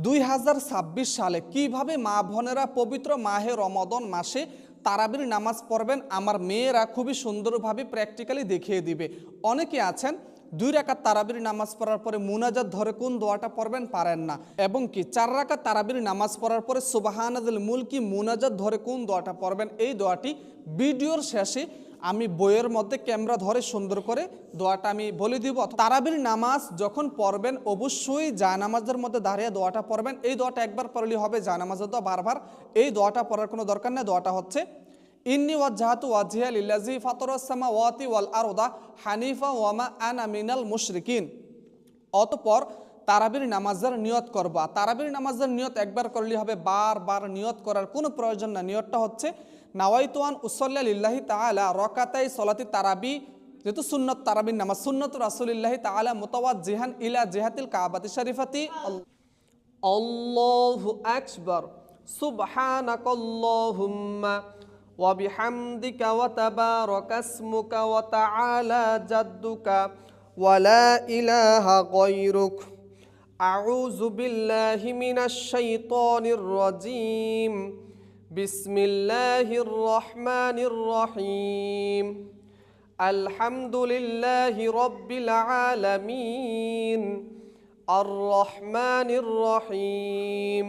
2026 সালে কিভাবে মা বোনেরা পবিত্র মাহে রমাদান মাসে তারাবির নামাজ পড়বেন আমার মেয়েরা খুবই সুন্দরভাবে প্র্যাকটিক্যালি দেখিয়ে দিবে। অনেকে আছেন 2 রাকাত তারাবির নামাজ পড়ার পরে মুনাজাত ধরে কোন দোয়াটা পড়বেন পারেন না, এবং কি 4 রাকাত তারাবির নামাজ পড়ার পরে সুবহানাল মুলকি মুনাজাত ধরে কোন দোয়াটা পড়বেন। এই দোয়াটি ভিডিওর শেষে আমি বইয়ের মধ্যে ক্যামেরা ধরে সুন্দর করে দোয়াটা আমি বলে দিব। তারাবির নামাজ যখন পড়বেন অবশ্যই জায়নামাজের মধ্যে দাঁড়িয়ে দোয়াটা পড়বেন। এই দোয়াটা একবার পড়লেই হবে, জায়নামাজের দোয়া বারবার এই দোয়াটা পড়ার কোনো দরকার নেই। দোয়াটা হচ্ছে ইন্নী ওয়াজ্জাহাতু ওয়াজহিয়া লিল্লাযী ফাতারাস সামাওয়াতি ওয়াল আরদা হানিফা ওয়া মা আনা মিনাল মুশরিকিন। অতঃপর তারাবির নামাজের নিয়ত করবা। তারাবির নামাজের নিয়ত একবার করলেই হবে, বারবার নিয়ত করার কোনো প্রয়োজন না। নিয়তটা হচ্ছে নাওয়াইতু আন উসাল্লি লিল্লাহি তাআলা রাকাতাই সলাতি তারাবি, যেহেতু সুন্নত তারাবির নামাজ সুন্নত রাসূলিল্লাহি তাআলা মুতাওয়াজ্জিহান ইলা জিহাতিল কাবাতি শরীফাতি। আল্লাহু আকবার সুবহানাকাল্লাহুম্মা ওয়া বিহামদিকা ওয়া তাবারাকাসমুকা ওয়া তাআলা জাদ্দুকা ওয়া লা ইলাহা গায়রুক আউযু বিল্লাহি মিনাশ শাইতানির রাজীম বিসমিল্লাহির রহমানির রহিম আলহামদুলিল্লাহি রাব্বিল আলামিন আর রহমানির রহিম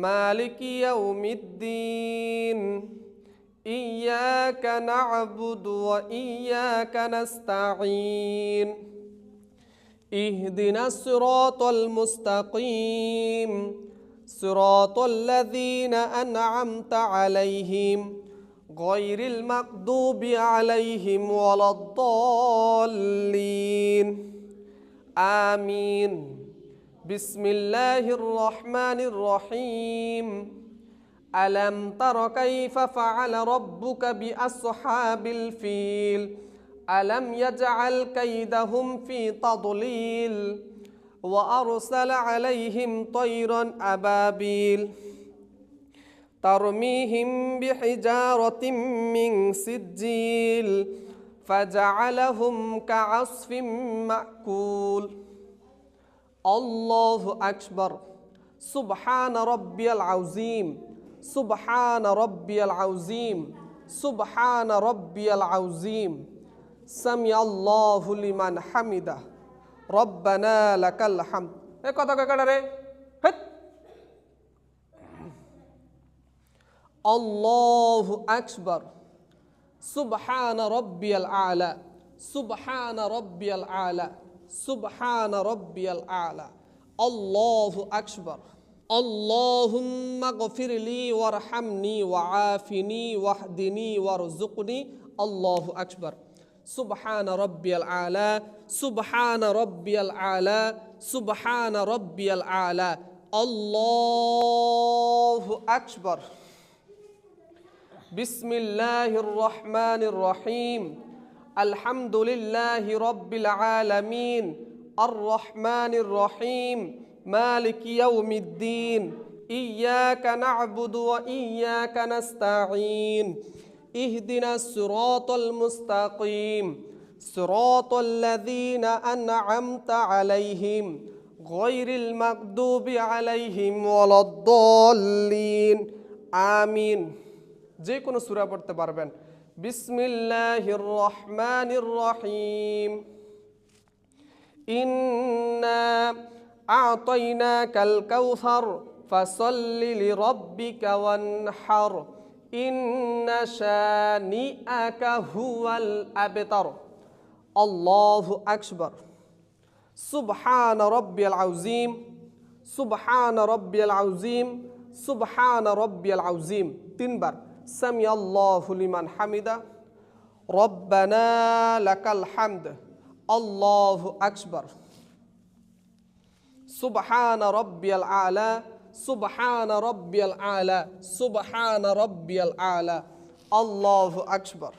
মালিকি ইয়াউমিদ্দিন ইয়্যাকা না'বুদু ওয়া ইয়্যাকা নাস্তাঈন ইহদিনাস সিরাতাল মুস্তাকিম সিরাতাল লাযীনা আন'আমতা আলাইহিম গায়রিল মাগদুবি আলাইহিম ওয়ালাদ-দাল্লিন আমিন। বিসমিল্লাহির রহমানির রহিম আলাম তারা কাইফা ফাআলা রাব্বুকা বিআসহাবিল ফিল আলাম ইয়াজআল কাইদাহুম ফি তাদলিল ওয়া আরসালা আলাইহিম তায়রান আবাবিল তারমিহিম বিহিজারাতিম মিন সিজ্জিল ফাজআলাহুম কাআসফিম মাকুল। আল্লাহু আকবার সুবহান রাব্বিয়াল আযীম সুবহান রাব্বিয়াল আযীম সুবহান রাব্বিয়াল আযীম সামিআল্লাহু লিমান হামিদা রব্বানা লাকাল হামদ। এ কথা কয়টা রে? আল্লাহু আকবার সুবহান রাব্বিয়াল আলা সুবহান রাব্বিয়াল আলা সুবহান রাব্বিয়াল আলা আল্লাহু আকবার আল্লাহুম্মা গফিরলি ওয়ারহামনি ওয়াআফিনি ওয়াহদিনি ওয়ারযুকনি আল্লাহু আকবার সুবহান রাব্বিয়াল আলা সুবহান রাব্বিয়াল আলা সুবহান রাব্বিয়াল আলা আল্লাহু আকবার। বিসমিল্লাহির রহমানির রহিম আলহামদুলিল্লাহি রাব্বিল আলামিন আর রহমানির রহিম মালিকি ইয়াউমিদ্দিন ইয়্যাকা না'বুদু ওয়া ইয়্যাকা নাস্তাঈন ইহদিনাস সিরাতাল মুস্তাকিম সিরাতাল লাযীনা আন'আমতা আলাইহিম গায়রিল মাগদুবি আলাইহিম ওয়ালাদ-দাল্লিন আমিন। যে কোনো সূরা পড়তে পারবেন। বিসমিল্লাহির রহমানির রহিম ইন্না আ'তাইনাকাল কাউসার ফাসাল্লি লিরাব্বিকা ওয়ানহার ইন্না শানিআকা হুয়াল আবতার। আল্লাহু আকবার সুবহান রাব্বিয়াল আযীম সুবহান রাব্বিয়াল আযীম সুবহান রাব্বিয়াল আযীম। 3 বার সামিআল্লাহু লিমান হামিদা রব্বানা লাকাল হামদ। আল্লাহু আকবার সুবহান রাব্বিয়াল আলা সুবহান রাব্বিয়াল আলা সুবহান রাব্বিয়াল আলা আল্লাহু আকবার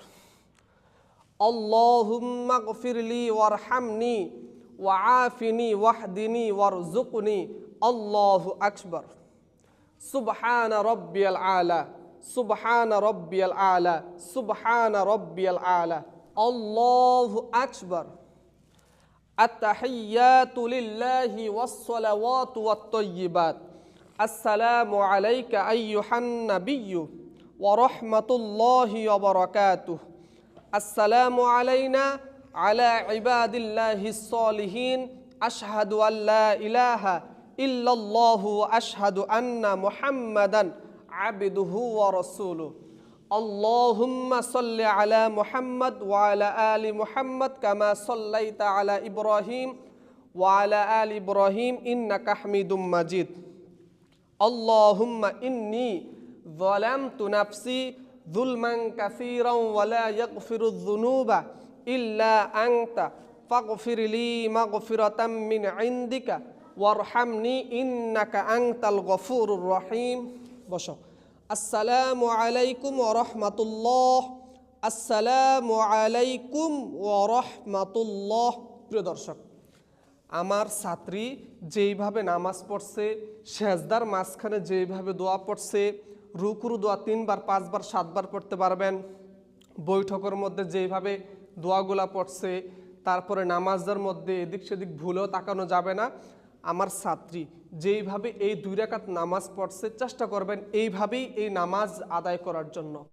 আল্লাহুম্মা গফিরলি ওয়ারহামনি ওয়াআফিনি ওয়াহদিনি ওয়ারযুকনি আল্লাহু আকবার সুবহান রাব্বিয়াল আলা সুবহান রাব্বিয়াল আলা সুবহান রাব্বিয়াল আলা আল্লাহু আকবার আত-তাহিয়াতু লিল্লাহি ওয়াস-সালাওয়াতু ওয়াত-তাইয়্যিবাত। আসসালামু আলাইকা আইয়ুহান নাবিয়্যু ওয়া রাহমাতুল্লাহি ওয়া বারাকাতুহু। আসসালামু আলাইনা আলা ইবাদিল্লাহিস সালিহিন। আশহাদু আল্লা ইলাহা ইল্লাল্লাহু ওয়া আশহাদু আন্না মুহাম্মাদান আবদুহু ওয়া রাসূলুহু। আল্লাহুম্মা সাল্লি আলা মুহাম্মাদ ওয়া আলা আলি মুহাম্মাদ কামা সাল্লাইতা আলা ইব্রাহিম ওয়া আলা আলি ইব্রাহিম ইন্নাকা হামিদুম মাজিদ। আল্লাহুম্মা ইন্নী যালামতু নাফসি যুলমান কাসীরান ওয়া লা ইয়াগফিরুয যুনুবা ইল্লা আনতা ফাগফিরলি মাগফিরাতাম মিন ইনদিকা ওয়ারহামনি ইন্নাকা আনতাল গফুরুর রহিম। বসো। আসসালামু আলাইকুম ওয়া রাহমাতুল্লাহ। আসসালামু আলাইকুম ওয়া রাহমাতুল্লাহ। প্রিয় দর্শক, আমার ছাত্রী যেইভাবে নামাজ পড়ছে, সেজদার মাঝখানে যেইভাবে দোয়া পড়ছে, রুকুর দোয়া 3 বার 5 বার 7 বার পড়তে পারবেন, বৈঠকের মধ্যে যেইভাবে দোয়াগুলা পড়ছে, তারপরে নামাজের মধ্যে এদিক সেদিক ভুলেও তাকানো যাবে না। আমার ছাত্রী যেইভাবে এই 2 রাকাত নামাজ পড়ছে, চেষ্টা করবেন এইভাবেই এই নামাজ আদায় করার জন্য।